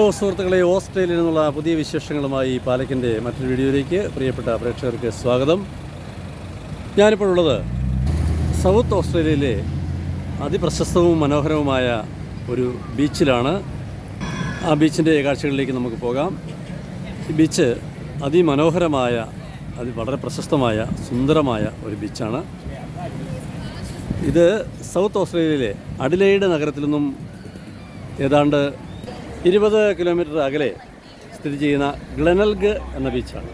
സുഹൃത്തുക്കളെ, ഓസ്ട്രേലിയയിൽ നിന്നുള്ള പുതിയ വിശേഷങ്ങളുമായി പാലക്കിൻ്റെ മറ്റൊരു വീഡിയോയിലേക്ക് പ്രിയപ്പെട്ട പ്രേക്ഷകർക്ക് സ്വാഗതം. ഞാനിപ്പോൾ ഉള്ളത് സൗത്ത് ഓസ്ട്രേലിയയിലെ അതിപ്രശസ്തവും മനോഹരവുമായ ഒരു ബീച്ചിലാണ്. ആ ബീച്ചിൻ്റെ കാഴ്ചകളിലേക്ക് നമുക്ക് പോകാം. ഈ ബീച്ച് അതിമനോഹരമായ, വളരെ പ്രശസ്തമായ, സുന്ദരമായ ഒരു ബീച്ചാണ്. ഇത് സൗത്ത് ഓസ്ട്രേലിയയിലെ അഡിലെയ്ഡ് നഗരത്തിൽ നിന്നും ഏതാണ്ട് 20 കിലോമീറ്റർ അകലെ സ്ഥിതി ചെയ്യുന്ന ഗ്ലെനൽഗ് എന്ന ബീച്ചാണ്.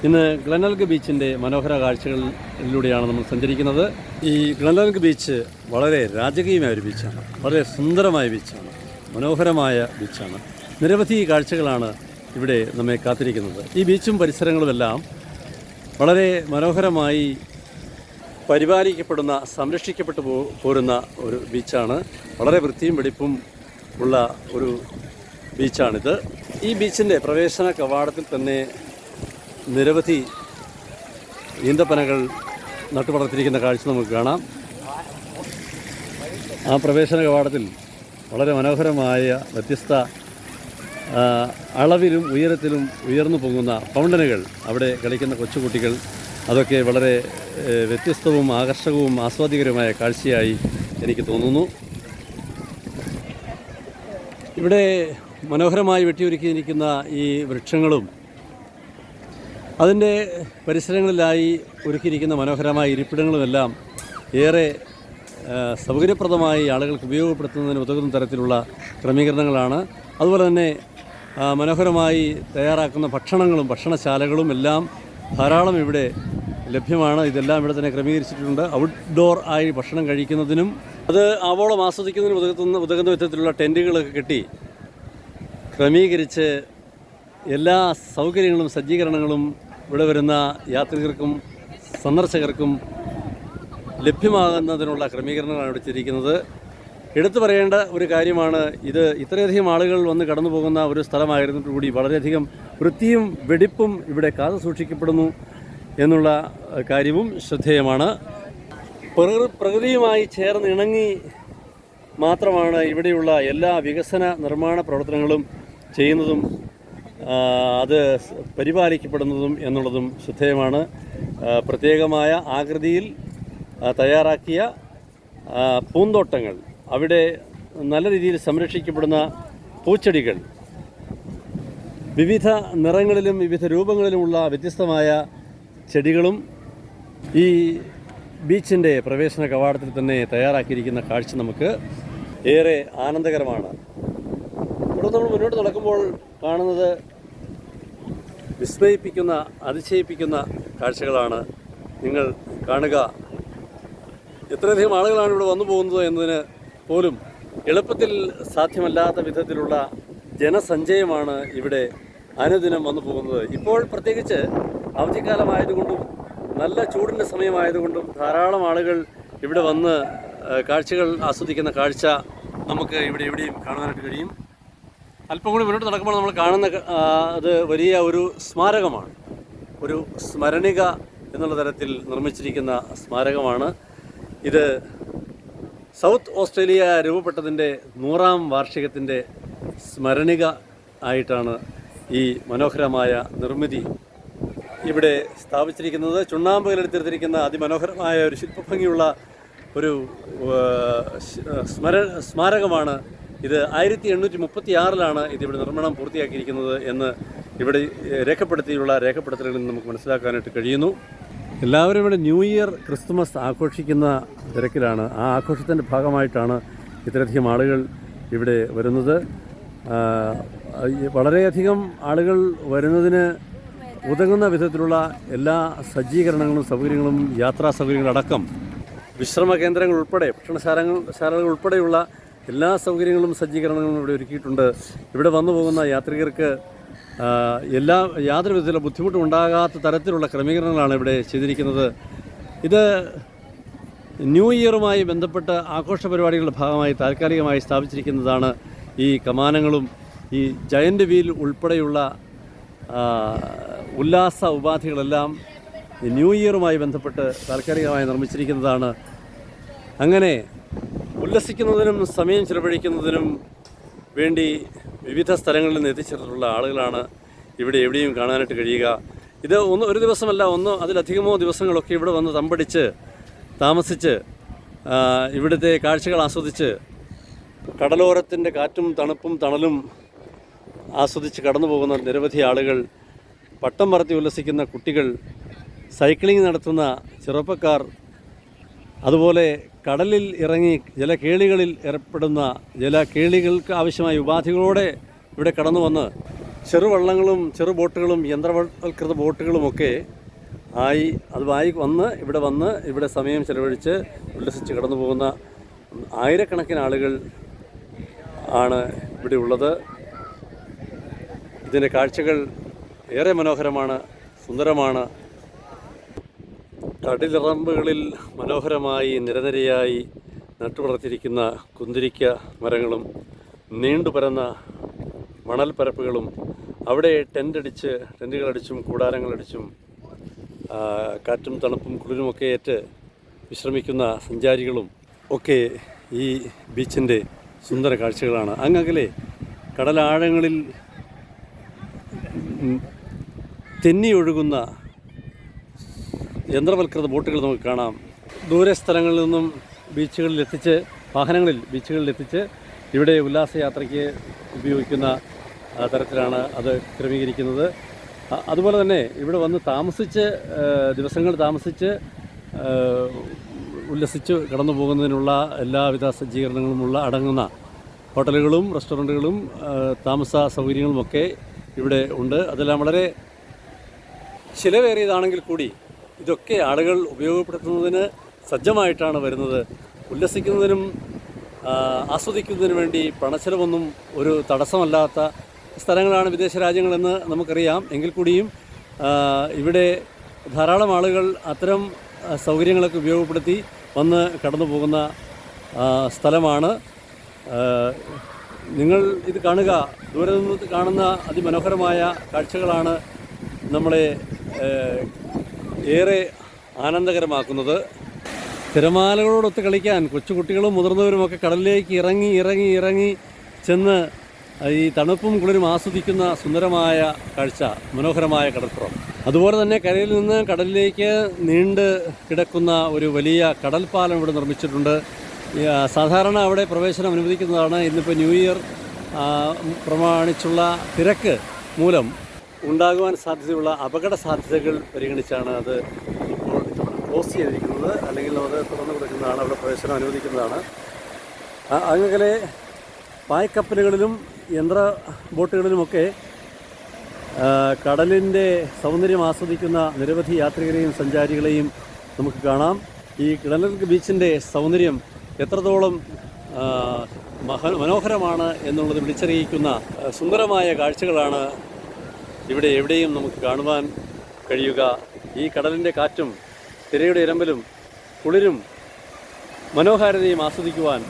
ഇന്ന് ഗ്ലെനൽഗ് ബീച്ചിൻ്റെ മനോഹര കാഴ്ചകളിലൂടെയാണ് നമ്മൾ സഞ്ചരിക്കുന്നത്. ഈ ഗ്ലെനൽഗ് ബീച്ച് വളരെ രാജകീയമായ ഒരു ബീച്ചാണ്, വളരെ സുന്ദരമായ ബീച്ചാണ്, മനോഹരമായ ബീച്ചാണ്. നിരവധി കാഴ്ചകളാണ് ഇവിടെ നമ്മെ കാത്തിരിക്കുന്നത്. ഈ ബീച്ചും പരിസരങ്ങളുമെല്ലാം വളരെ മനോഹരമായി പരിപാലിക്കപ്പെടുന്ന, സംരക്ഷിക്കപ്പെട്ടു പോരുന്ന ഒരു ബീച്ചാണ്. വളരെ വൃത്തിയും വെടിപ്പും ഉള്ള ഒരു ബീച്ചാണിത്. ഈ ബീച്ചിൻ്റെ പ്രവേശന കവാടത്തിൽ തന്നെ നിരവധി ഈന്തപ്പനകൾ നട്ടുപടർത്തിരിക്കുന്ന കാഴ്ച നമുക്ക് കാണാം. ആ പ്രവേശന കവാടത്തിൽ വളരെ മനോഹരമായ വ്യത്യസ്ത അളവിലും ഉയരത്തിലും ഉയർന്നു പൊങ്ങുന്ന ഫൗണ്ടനുകൾ, അവിടെ കളിക്കുന്ന കൊച്ചുകുട്ടികൾ, അതൊക്കെ വളരെ വ്യത്യസ്തവും ആകർഷകവും ആസ്വാദികരമായ കാഴ്ചയായി എനിക്ക് തോന്നുന്നു. ഇവിടെ മനോഹരമായി വെട്ടിയൊരുക്കിയിരിക്കുന്ന ഈ വൃക്ഷങ്ങളും അതിൻ്റെ പരിസരങ്ങളിലായി ഒരുക്കിയിരിക്കുന്ന മനോഹരമായ ഇരിപ്പിടങ്ങളുമെല്ലാം ഏറെ സൗകര്യപ്രദമായി ആളുകൾക്ക് ഉപയോഗപ്പെടുത്തുന്നതിന് ഉതകുന്ന തരത്തിലുള്ള ക്രമീകരണങ്ങളാണ്. അതുപോലെ തന്നെ മനോഹരമായി തയ്യാറാക്കുന്ന ഭക്ഷണങ്ങളും ഭക്ഷണശാലകളും എല്ലാം ധാരാളം ഇവിടെ ലഭ്യമാണ്. ഇതെല്ലാം ഇവിടെ തന്നെ ക്രമീകരിച്ചിട്ടുണ്ട്. ഔട്ട്ഡോർ ആയി ഭക്ഷണം കഴിക്കുന്നതിനും അത് ആവോളം ആസ്വദിക്കുന്നതിനും ഉതകുന്ന വിധത്തിലുള്ള ടെൻറ്റുകളൊക്കെ കെട്ടി ക്രമീകരിച്ച് എല്ലാ സൗകര്യങ്ങളും സജ്ജീകരണങ്ങളും ഇവിടെ വരുന്ന യാത്രികർക്കും സന്ദർശകർക്കും ലഭ്യമാകുന്നതിനുള്ള ക്രമീകരണങ്ങളാണ് ഇവിടെ ചെയ്തിരിക്കുന്നത്. എടുത്തു പറയേണ്ട ഒരു കാര്യമാണ്, ഇത് ഇത്രയധികം ആളുകൾ വന്ന് കടന്നു പോകുന്ന ഒരു സ്ഥലമായിരുന്നിട്ട് കൂടി വളരെയധികം വൃത്തിയും വെടിപ്പും ഇവിടെ കാത്തു സൂക്ഷിക്കപ്പെടുന്നു എന്നുള്ള കാര്യവും ശ്രദ്ധേയമാണ്. പ്രകൃതിയുമായി ചേർന്ന് ഇണങ്ങി മാത്രമാണ് ഇവിടെയുള്ള എല്ലാ വികസന നിർമ്മാണ പ്രവർത്തനങ്ങളും ചെയ്യുന്നതും അത് പരിപാലിക്കപ്പെടുന്നതും എന്നുള്ളതും ശ്രദ്ധേയമാണ്. പ്രത്യേകമായ ആകൃതിയിൽ തയ്യാറാക്കിയ പൂന്തോട്ടങ്ങൾ, അവിടെ നല്ല രീതിയിൽ സംരക്ഷിക്കപ്പെടുന്ന പൂച്ചെടികൾ, വിവിധ നിറങ്ങളിലും വിവിധ രൂപങ്ങളിലുമുള്ള വ്യത്യസ്തമായ ചെടികളും ഈ ബീച്ചിൻ്റെ പ്രവേശന കവാടത്തിൽ തന്നെ തയ്യാറാക്കിയിരിക്കുന്ന കാഴ്ച നമുക്ക് ഏറെ ആനന്ദകരമാണ്. ഇവിടെ നമ്മൾ മുന്നോട്ട് നടക്കുമ്പോൾ കാണുന്നത് വിസ്മയിപ്പിക്കുന്ന, അതിശയിപ്പിക്കുന്ന കാഴ്ചകളാണ് നിങ്ങൾ കാണുക. എത്രയധികം ആളുകളാണ് ഇവിടെ വന്നു പോകുന്നത് എന്നതിന് പോലും എളുപ്പത്തിൽ സാധ്യമല്ലാത്ത വിധത്തിലുള്ള ജനസഞ്ചയമാണ് ഇവിടെ അനുദിനം വന്നു പോകുന്നത്. ഇപ്പോൾ പ്രത്യേകിച്ച് അവധിക്കാലമായതുകൊണ്ടും നല്ല ചൂടിൻ്റെ സമയമായതുകൊണ്ടും ധാരാളം ആളുകൾ ഇവിടെ വന്ന് കാഴ്ചകൾ ആസ്വദിക്കുന്ന കാഴ്ച നമുക്ക് ഇവിടെ എവിടെയും കാണാനായിട്ട് കഴിയും. അല്പം കൂടി മുന്നോട്ട് നടക്കുമ്പോൾ നമ്മൾ കാണുന്ന അത് വലിയ ഒരു സ്മാരകമാണ്, ഒരു സ്മരണിക എന്നുള്ള തരത്തിൽ നിർമ്മിച്ചിരിക്കുന്ന സ്മാരകമാണ്. ഇത് സൗത്ത് ഓസ്ട്രേലിയ രൂപപ്പെട്ടതിൻ്റെ 100ാം വാർഷികത്തിൻ്റെ സ്മരണിക ആയിട്ടാണ് ഈ മനോഹരമായ നിർമ്മിതി ഇവിടെ സ്ഥാപിച്ചിരിക്കുന്നത്. ചുണ്ണാമ്പ് കല്ലെടുത്തിരിക്കുന്ന അതിമനോഹരമായ ഒരു ശില്പഭംഗിയുള്ള ഒരു സ്മാരകമാണ് ഇത്. 1836 ഇതിവിടെ നിർമ്മാണം പൂർത്തിയാക്കിയിരിക്കുന്നത് എന്ന് ഇവിടെ രേഖപ്പെടുത്തലുകളിൽ നിന്ന് നമുക്ക് മനസ്സിലാക്കാനായിട്ട് കഴിയുന്നു. എല്ലാവരും ഇവിടെ ന്യൂ ഇയർ, ക്രിസ്തുമസ് ആഘോഷിക്കുന്ന തിരക്കിലാണ്. ആ ആഘോഷത്തിൻ്റെ ഭാഗമായിട്ടാണ് ഇത്രയധികം ആളുകൾ ഇവിടെ വരുന്നത്. വളരെയധികം ആളുകൾ വരുന്നതിന് ഉതകുന്ന വിധത്തിലുള്ള എല്ലാ സജ്ജീകരണങ്ങളും സൗകര്യങ്ങളും, യാത്രാ സൗകര്യങ്ങളടക്കം വിശ്രമ കേന്ദ്രങ്ങൾ ഉൾപ്പെടെ, ഭക്ഷണശാലകൾ ഉൾപ്പെടെയുള്ള എല്ലാ സൗകര്യങ്ങളും സജ്ജീകരണങ്ങളും ഇവിടെ ഒരുക്കിയിട്ടുണ്ട്. ഇവിടെ വന്നു പോകുന്ന യാത്രികർക്ക് യാതൊരു വിധത്തിലുള്ള ബുദ്ധിമുട്ടും ഉണ്ടാകാത്ത തരത്തിലുള്ള ക്രമീകരണങ്ങളാണ് ഇവിടെ ചെയ്തിരിക്കുന്നത്. ഇത് ന്യൂ ഇയറുമായി ബന്ധപ്പെട്ട ആഘോഷ പരിപാടികളുടെ ഭാഗമായി താൽക്കാലികമായി സ്ഥാപിച്ചിരിക്കുന്നതാണ്. ഈ കമാനങ്ങളും ഈ ജയൻ്റ് വീൽ ഉൾപ്പെടെയുള്ള ഉല്ലാസ ഉപാധികളെല്ലാം ന്യൂ ഇയറുമായി ബന്ധപ്പെട്ട് താൽക്കാലികമായി നിർമ്മിച്ചിരിക്കുന്നതാണ്. അങ്ങനെ ഉല്ലസിക്കുന്നതിനും സമയം ചിലവഴിക്കുന്നതിനും വേണ്ടി വിവിധ സ്ഥലങ്ങളിൽ നിന്ന് എത്തിച്ചേർന്നിട്ടുള്ള ആളുകളാണ് ഇവിടെ എവിടെയും കാണാനായിട്ട് കഴിയുക. ഇത് ഒരു ദിവസമല്ല, അതിലധികമോ ദിവസങ്ങളൊക്കെ ഇവിടെ വന്ന് തമ്പടിച്ച് താമസിച്ച് ഇവിടുത്തെ കാഴ്ചകൾ ആസ്വദിച്ച് കടലോരത്തിൻ്റെ കാറ്റും തണുപ്പും തണലും ആസ്വദിച്ച് കടന്നു പോകുന്ന നിരവധി ആളുകൾ, പട്ടം പറത്തി ഉല്ലസിക്കുന്ന കുട്ടികൾ, സൈക്ലിംഗ് നടത്തുന്ന ചെറുപ്പക്കാർ, അതുപോലെ കടലിൽ ഇറങ്ങി ജലകേളികളിൽ ഏർപ്പെടുന്ന ജലകേളികൾക്ക് ആവശ്യമായ ഉപാധികളോടെ ഇവിടെ കടന്നു വന്ന് ചെറുവള്ളങ്ങളും ചെറു ബോട്ടുകളും യന്ത്രവൽകൃത ബോട്ടുകളുമൊക്കെ വന്ന് ഇവിടെ സമയം ചെലവഴിച്ച് ഉല്ലസിച്ച് കടന്നു പോകുന്ന ആയിരക്കണക്കിന് ആളുകൾ ആണ് ഇവിടെ ഉള്ളത്. ഇതിൻ്റെ കാഴ്ചകൾ ഏറെ മനോഹരമാണ്, സുന്ദരമാണ്. കടലിറമ്പുകളിൽ മനോഹരമായി നിരനിരയായി നട്ടുവളർത്തിയിരിക്കുന്ന കുന്തിരിക്ക മരങ്ങളും പരന്ന മണൽപ്പരപ്പുകളും അവിടെ ടെൻറ്റുകളടിച്ചും കൂടാരങ്ങളടിച്ചും കാറ്റും തണുപ്പും കുളിരുമൊക്കെ ഏറ്റ് വിശ്രമിക്കുന്ന സഞ്ചാരികളും ഒക്കെ ഈ ബീച്ചിൻ്റെ സുന്ദര കാഴ്ചകളാണ്. അങ്ങകലെ കടലാഴങ്ങളിൽ തെന്നിയൊഴുകുന്ന യന്ത്രവൽകൃത ബോട്ടുകൾ നമുക്ക് കാണാം. ദൂരെ സ്ഥലങ്ങളിൽ നിന്നും ബീച്ചുകളിലെത്തിച്ച് ഇവിടെ ഉല്ലാസയാത്രയ്ക്ക് ഉപയോഗിക്കുന്ന തരത്തിലാണ് അത് ക്രമീകരിക്കുന്നത്. അതുപോലെ തന്നെ ഇവിടെ വന്ന് ദിവസങ്ങൾ താമസിച്ച് ഉല്ലസിച്ച് കടന്നു പോകുന്നതിനുള്ള എല്ലാവിധ സജ്ജീകരണങ്ങളുമുള്ള അടങ്ങുന്ന ഹോട്ടലുകളും റെസ്റ്റോറൻറ്റുകളും താമസ സൗകര്യങ്ങളുമൊക്കെ ഇവിടെ ഉണ്ട്. അതെല്ലാം വളരെ ചിലവേറിയതാണെങ്കിൽ കൂടി ഇതൊക്കെ ആളുകൾ ഉപയോഗപ്പെടുത്തുന്നതിന് സജ്ജമായിട്ടാണ് വരുന്നത്. ഉല്ലസിക്കുന്നതിനും ആസ്വദിക്കുന്നതിനു വേണ്ടി പണച്ചെലവൊന്നും ഒരു തടസ്സമല്ലാത്ത സ്ഥലങ്ങളാണ് വിദേശ രാജ്യങ്ങളെന്ന് നമുക്കറിയാം. എങ്കിൽ കൂടിയും ഇവിടെ ധാരാളം ആളുകൾ അത്തരം സൗകര്യങ്ങളൊക്കെ ഉപയോഗപ്പെടുത്തി വന്ന് കടന്നു പോകുന്ന സ്ഥലമാണ്. നിങ്ങൾ ഇത് കാണുക. ദൂരെ നിന്ന് കാണുന്ന അതിമനോഹരമായ കാഴ്ചകളാണ് നമ്മളെ ഏറെ ആനന്ദകരമാക്കുന്നത്. തിരമാലകളോടൊത്ത് കളിക്കാൻ കൊച്ചുകുട്ടികളും മുതിർന്നവരുമൊക്കെ കടലിലേക്ക് ഇറങ്ങി ചെന്ന് ഈ തണുപ്പും കുളിരും ആസ്വദിക്കുന്ന സുന്ദരമായ കാഴ്ച, മനോഹരമായ കടൽപ്പുറം. അതുപോലെ തന്നെ കരയിൽ നിന്ന് കടലിലേക്ക് നീണ്ട് കിടക്കുന്ന ഒരു വലിയ കടൽപ്പാലം ഇവിടെ നിർമ്മിച്ചിട്ടുണ്ട്. സാധാരണ അവിടെ പ്രവേശനം അനുവദിക്കുന്നതാണ്. ഇന്നിപ്പോൾ ന്യൂ ഇയർ പ്രമാണിച്ചുള്ള തിരക്ക് മൂലം ഉണ്ടാകുവാൻ സാധ്യതയുള്ള അപകട സാധ്യതകൾ പരിഗണിച്ചാണ് അത് ഇപ്പോൾ ക്ലോസ് ചെയ്തിരിക്കുന്നത്. അല്ലെങ്കിൽ അത് തുറന്നു കൊടുക്കുന്നതാണ്, അവിടെ പ്രവേശനം അനുവദിക്കുന്നതാണ്. അങ്ങനെ പായ്ക്കപ്പലുകളിലും യന്ത്ര ബോട്ടുകളിലുമൊക്കെ കടലിൻ്റെ സൗന്ദര്യം ആസ്വദിക്കുന്ന നിരവധി യാത്രികരെയും സഞ്ചാരികളെയും നമുക്ക് കാണാം. ഈ ഗ്ലെനൽഗ് ബീച്ചിൻ്റെ സൗന്ദര്യം എത്രത്തോളം മനോഹരമാണ് എന്നുള്ളത് വിളിച്ചറിയിക്കുന്ന സുന്ദരമായ കാഴ്ചകളാണ് ഇവിടെ എവിടെയും നമുക്ക് കാണുവാൻ കഴിയുക. ഈ കടലിൻ്റെ കാറ്റും തിരയുടെ ഇരമ്പലും കുളിരും മനോഹാരിതയും ആസ്വദിക്കുവാൻ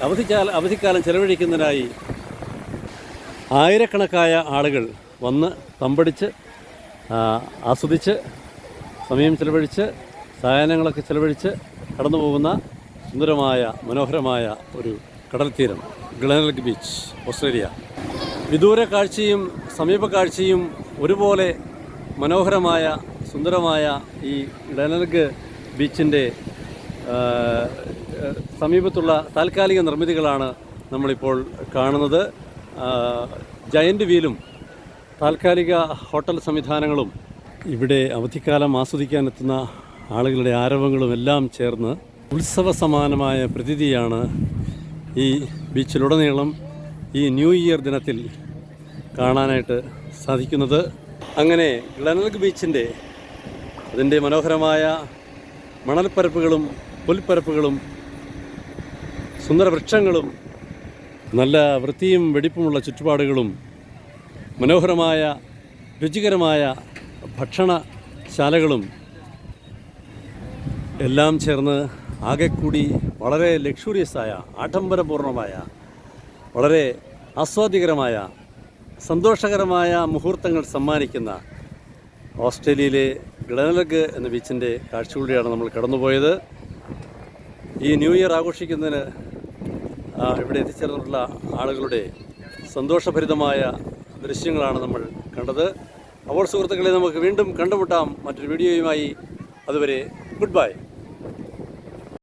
അവധിക്കാലം ചെലവഴിക്കുന്നതിനായി ആയിരക്കണക്കായ ആളുകൾ വന്ന് തമ്പടിച്ച് ആസ്വദിച്ച് സമയം ചെലവഴിച്ച് സായാഹ്നങ്ങളൊക്കെ ചെലവഴിച്ച് കടന്നു പോകുന്ന സുന്ദരമായ മനോഹരമായ ഒരു കടൽ തീരം ഗ്ലെനൽഗ് ബീച്ച്, ഓസ്ട്രേലിയ. വിദൂര കാഴ്ചയും സമീപ കാഴ്ചയും ഒരുപോലെ മനോഹരമായ സുന്ദരമായ ഈ ഗ്ലെനൽഗ് ബീച്ചിൻ്റെ സമീപത്തുള്ള താൽക്കാലിക നിർമ്മിതികളാണ് നമ്മളിപ്പോൾ കാണുന്നത്. ജയൻ്റ് വീലും താൽക്കാലിക ഹോട്ടൽ സംവിധാനങ്ങളും ഇവിടെ അവധിക്കാലം ആസ്വദിക്കാനെത്തുന്ന ആളുകളുടെ ആരവങ്ങളും എല്ലാം ചേർന്ന് ഉത്സവ സമാനമായ പ്രതീതിയാണ് ഈ ബീച്ചിലുടനീളം ഈ ന്യൂ ഇയർ ദിനത്തിൽ കാണാനായിട്ട് സാധിക്കുന്നത്. അങ്ങനെ ഗ്ലെനൽഗ് ബീച്ചിൻ്റെ അതിൻ്റെ മനോഹരമായ മണൽപ്പരപ്പുകളും പുൽപ്പരപ്പുകളും സുന്ദര വൃക്ഷങ്ങളും നല്ല വൃത്തിയും വെടിപ്പുമുള്ള ചുറ്റുപാടുകളും മനോഹരമായ രുചികരമായ ഭക്ഷണശാലകളും എല്ലാം ചേർന്ന് ആകെക്കൂടി വളരെ ലക്ഷൂറിയസായ ആഡംബരപൂർണമായ വളരെ ആസ്വാദ്യകരമായ സന്തോഷകരമായ മുഹൂർത്തങ്ങൾ സമ്മാനിക്കുന്ന ഓസ്ട്രേലിയയിലെ ഗ്ലെനൽഗ് എന്ന ബീച്ചിൻ്റെ കാഴ്ചകളിലൂടെയാണ് നമ്മൾ കടന്നുപോയത്. ഈ ന്യൂ ഇയർ ആഘോഷിക്കുന്നതിന് ഇവിടെ എത്തിച്ചേർന്നിട്ടുള്ള ആളുകളുടെ സന്തോഷഭരിതമായ ദൃശ്യങ്ങളാണ് നമ്മൾ കണ്ടത്. അപ്പോൾ സുഹൃത്തുക്കളെ, നമുക്ക് വീണ്ടും കണ്ടുമുട്ടാം മറ്റൊരു വീഡിയോയുമായി. അതുവരെ ഗുഡ് ബൈ.